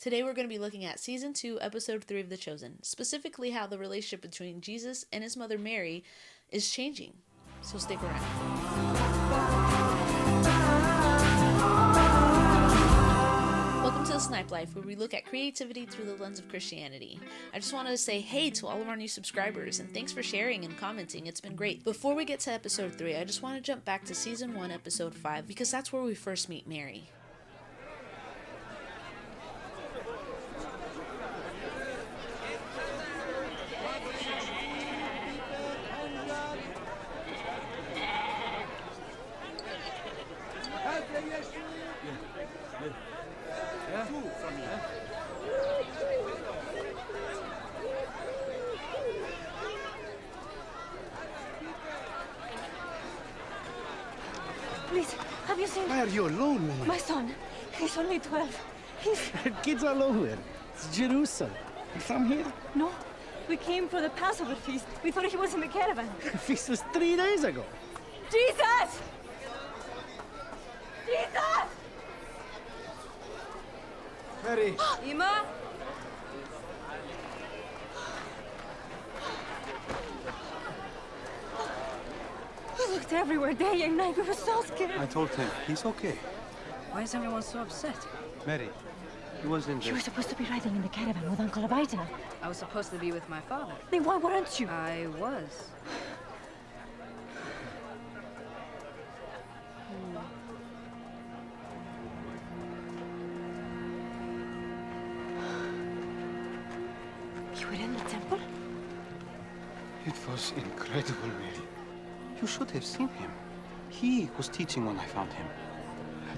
Today we're going to be looking at Season 2, Episode 3 of The Chosen, specifically how the relationship between Jesus and his mother Mary is changing. So stick around. Welcome to the Snipe Life, where we look at creativity through the lens of Christianity. I just wanted to say hey to all of our new subscribers, and thanks for sharing and commenting. It's been great. Before we get to Episode 3, I just want to jump back to Season 1, Episode 5, because that's where we first meet Mary. Please, have you seen... Why are you alone, woman? My son, he's only 12. He's... Kids all over. It's Jerusalem. You from here? No, we came for the Passover feast. We thought he was in the caravan. The feast was 3 days ago. Jesus! Jesus! Mary. Ima? We looked everywhere, day and night. We were so scared. I told him he's okay. Why is everyone so upset? Mary, he was in You the... were supposed to be riding in the caravan with Uncle Abida. I was supposed to be with my father. Then why weren't you? I was. You were in the temple? It was incredible, Mary. You should have seen him. He was teaching when I found him.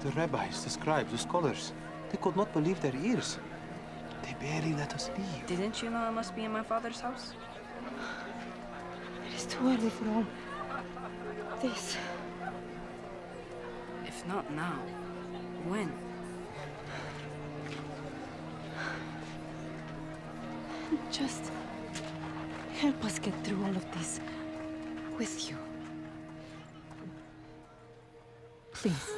The rabbis, the scribes, the scholars, they could not believe their ears. They barely let us leave. Didn't you know I must be in my father's house? It is too early for all this. If not now, when? Just help us get through all of this with you. Please.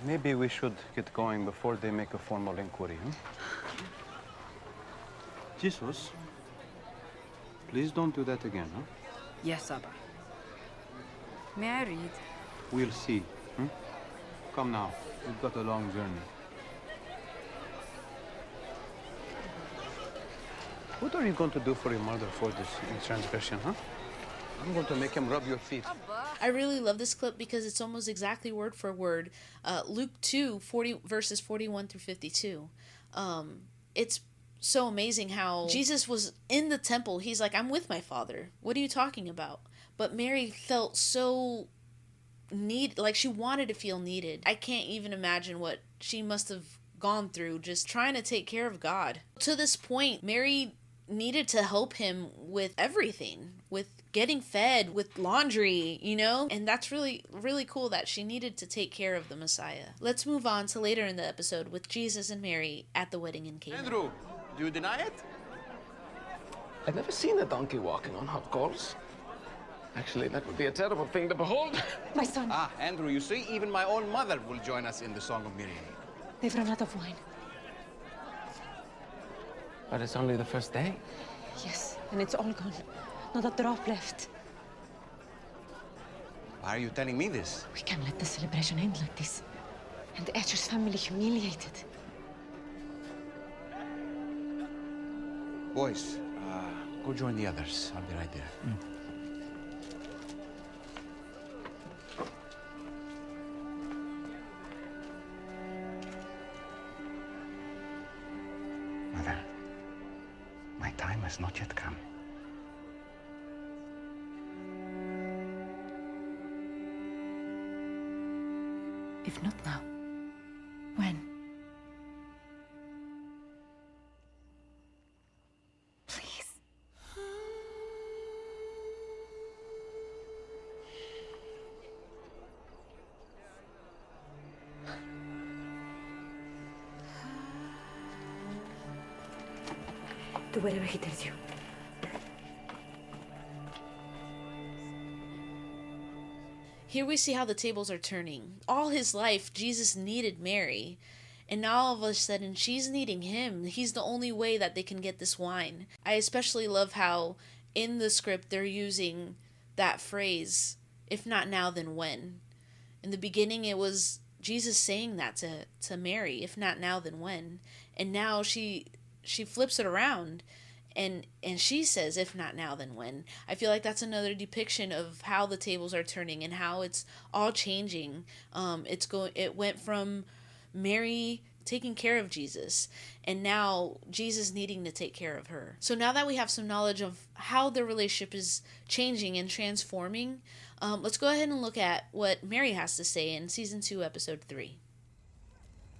Maybe we should get going before they make a formal inquiry, huh? Jesus, please don't do that again, huh? Yes, Abba. May I read? We'll see, hmm? Come now, we've got a long journey. What are you going to do for your mother for this transgression, huh? I'm going to make him rub your feet. I really love this clip because it's almost exactly word for word. Luke 2, verses 41 through 52. It's so amazing how Jesus was in the temple. He's like, I'm with my father. What are you talking about? But Mary felt so like she wanted to feel needed. I can't even imagine what she must have gone through just trying to take care of God. To this point, Mary needed to help him with everything, with getting fed, with laundry, you know? And that's really, really cool that she needed to take care of the Messiah. Let's move on to later in the episode with Jesus and Mary at the wedding in Cana. Andrew, do you deny it? I've never seen a donkey walking on hot coals. Actually, that would be a terrible thing to behold. My son, Ah, Andrew, you see, even my own mother will join us in the Song of Miriam. they've run out of wine. But it's only the first day. Yes, and it's all gone. Not a drop left. Why are you telling me this? We can't let the celebration end like this. And the Etcher's family humiliated. Boys, go join the others. I'll be right there. Mother, my time has not yet come. If not now, when? Please. Do whatever he tells you. Here we see how the tables are turning. All his life, Jesus needed Mary. And now all of a sudden, she's needing him. He's the only way that they can get this wine. I especially love how in the script they're using that phrase, if not now, then when. In the beginning, it was Jesus saying that to Mary, if not now, then when. And now she flips it around and she says, if not now, then when. I feel like that's another depiction of how the tables are turning and how it's all changing. It went from Mary taking care of Jesus and now Jesus needing to take care of her. So now that we have some knowledge of how the relationship is changing and transforming, let's go ahead and look at what Mary has to say in season 2, episode 3.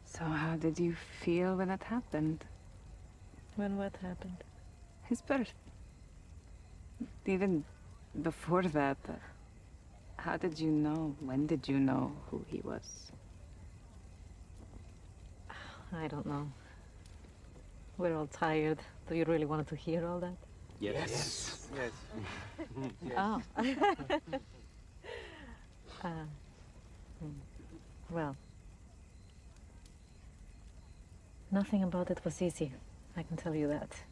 So how did you feel when it happened? When what happened? His birth. Even before that, how did you know? When did you know who he was? I don't know. We're all tired. Do you really want to hear all that? Yes. Yes. Oh. Well, nothing about it was easy. I can tell you that.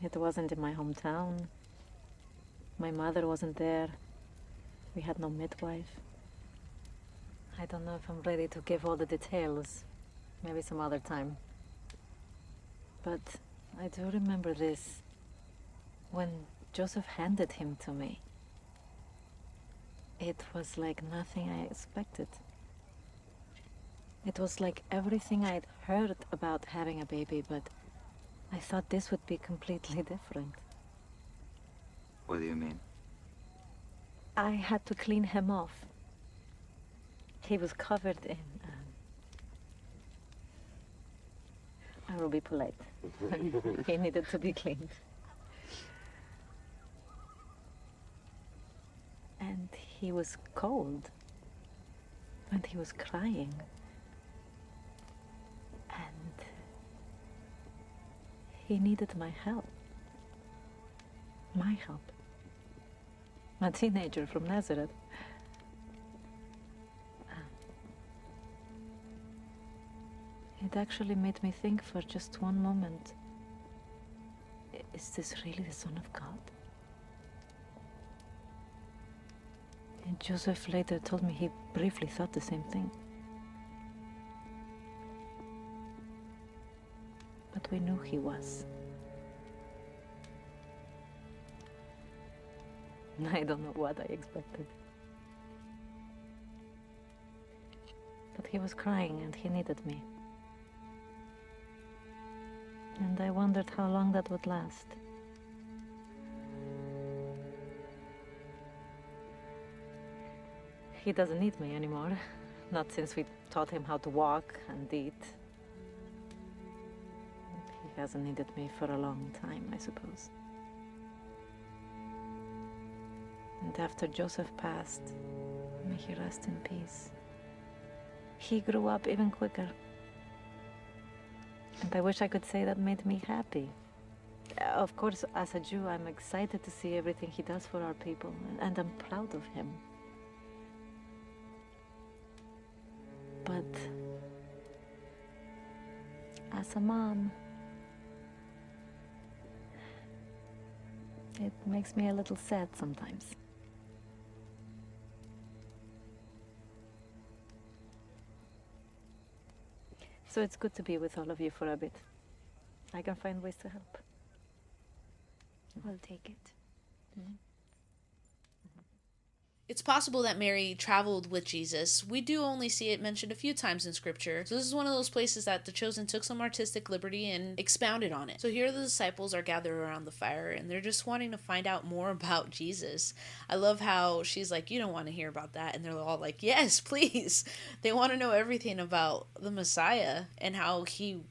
It wasn't in my hometown. My mother wasn't there. We had no midwife. I don't know if I'm ready to give all the details. Maybe some other time. But I do remember this. When Joseph handed him to me, it was like nothing I expected. It was like everything I'd heard about having a baby, but I thought this would be completely different. What do you mean? I had to clean him off. He was covered in... I will be polite. He needed to be cleaned. And he was cold. And he was crying. And he needed my help. My help. A teenager from Nazareth. It actually made me think for just one moment. Is this really the Son of God? And Joseph later told me he briefly thought the same thing. But we knew he was. I don't know what I expected. But he was crying and he needed me. And I wondered how long that would last. He doesn't need me anymore. Not since we taught him how to walk and eat. He hasn't needed me for a long time, I suppose. And after Joseph passed, may he rest in peace, he grew up even quicker. And I wish I could say that made me happy. Of course, as a Jew, I'm excited to see everything he does for our people, and I'm proud of him. But as a mom, it makes me a little sad sometimes. So it's good to be with all of you for a bit. I can find ways to help. We'll take it. It's possible that Mary traveled with Jesus. We do only see it mentioned a few times in scripture. So this is one of those places that the Chosen took some artistic liberty and expounded on it. So here the disciples are gathered around the fire and they're just wanting to find out more about Jesus. I love how she's like, you don't want to hear about that. And they're all like, yes, please. They want to know everything about the Messiah and how he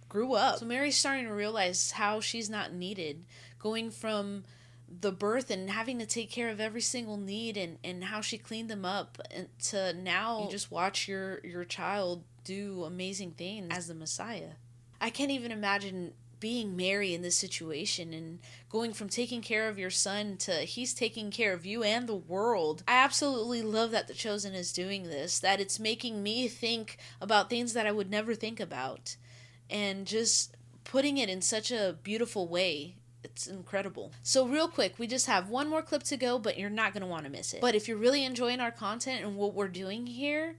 grew up. So Mary's starting to realize how she's not needed, going from the birth and having to take care of every single need and how she cleaned them up, and to now you just watch your child do amazing things as the Messiah. I can't even imagine being Mary in this situation and going from taking care of your son to he's taking care of you and the world. I absolutely love that The Chosen is doing this, that it's making me think about things that I would never think about and just putting it in such a beautiful way. It's incredible. So real quick, we just have one more clip to go, but you're not going to want to miss it. But if you're really enjoying our content and what we're doing here,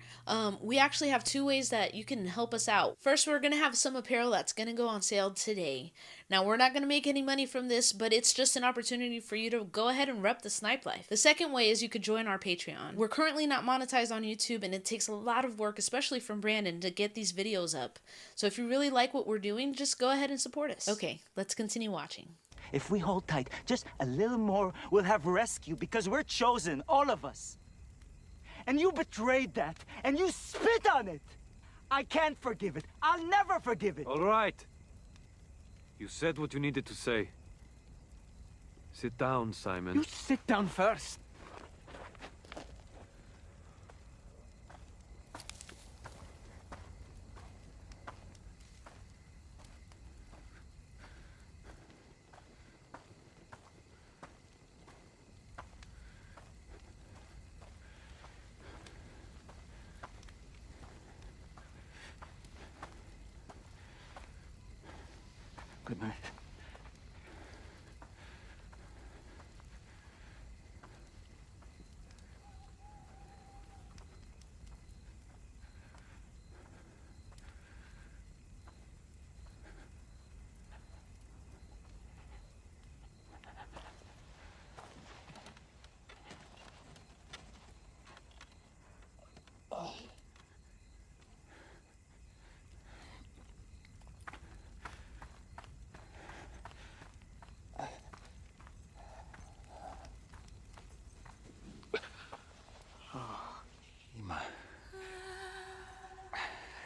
we actually have 2 ways that you can help us out. First, we're going to have some apparel that's going to go on sale today. Now, we're not going to make any money from this, but it's just an opportunity for you to go ahead and rep the snipe life. The second way is you could join our Patreon. We're currently not monetized on YouTube, and it takes a lot of work, especially from Brandon, to get these videos up. So if you really like what we're doing, just go ahead and support us. Okay, let's continue watching. If we hold tight just a little more, we'll have rescue because we're chosen, all of us. And you betrayed that, and you spit on it. I can't forgive it. I'll never forgive it. All right. You said what you needed to say. Sit down, Simon. You sit down first. Good night.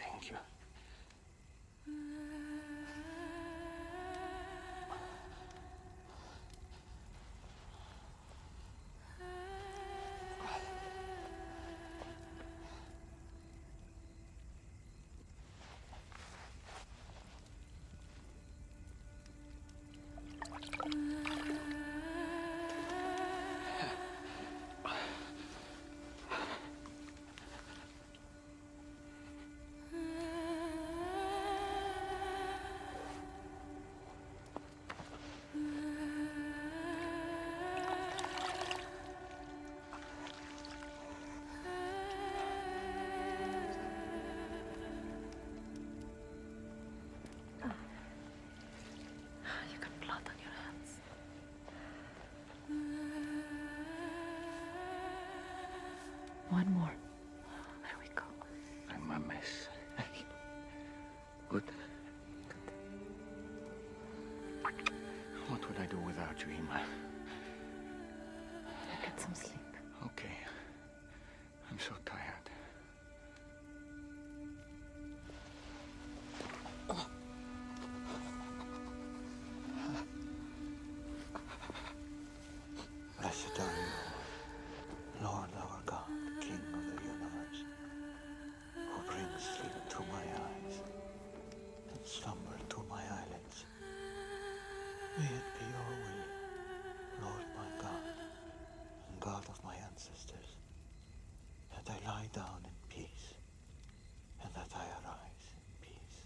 Thank you. You got blood on your hands. One more. There we go. I'm a mess. Good. What would I do without you, Ima? Get some sleep. Okay. I'm so tired. Blessed are you, Lord our God, King of the universe, who brings sleep to my eyes and slumber to my eyelids. May it be your will, Lord my God, and God of my ancestors, that I lie down in peace, and that I arise in peace.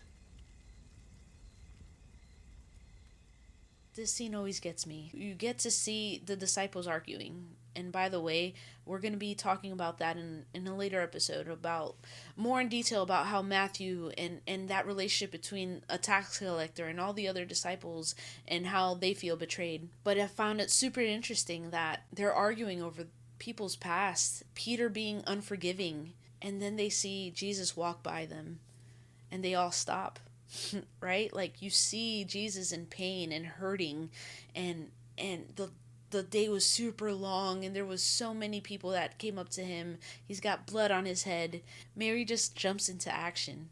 This scene always gets me. You get to see the disciples arguing. And by the way, we're going to be talking about that in a later episode, about more in detail about how Matthew and that relationship between a tax collector and all the other disciples and how they feel betrayed. But I found it super interesting that they're arguing over people's past, Peter being unforgiving, and then they see Jesus walk by them and they all stop. Right? Like, you see Jesus in pain and hurting, and the day was super long, and there was so many people that came up to him. He's got blood on his head. Mary just jumps into action.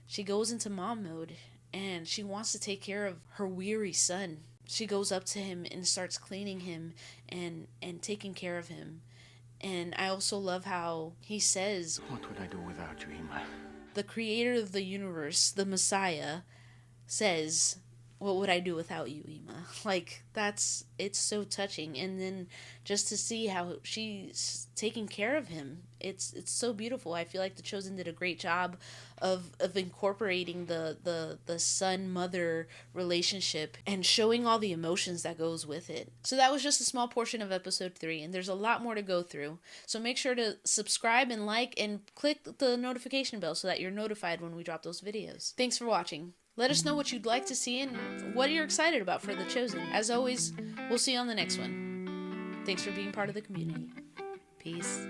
She goes into mom mode, and she wants to take care of her weary son. She goes up to him and starts cleaning him and taking care of him. And I also love how he says, What would I do without you, Ima? the creator of the universe, the Messiah, says, what would I do without you, Ema? Like, it's so touching. And then just to see how she's taking care of him, it's so beautiful. I feel like The Chosen did a great job of incorporating the son-mother relationship and showing all the emotions that goes with it. So that was just a small portion of episode 3, and there's a lot more to go through. So make sure to subscribe and like and click the notification bell so that you're notified when we drop those videos. Thanks for watching. Let us know what you'd like to see and what you're excited about for The Chosen. As always, we'll see you on the next one. Thanks for being part of the community. Peace.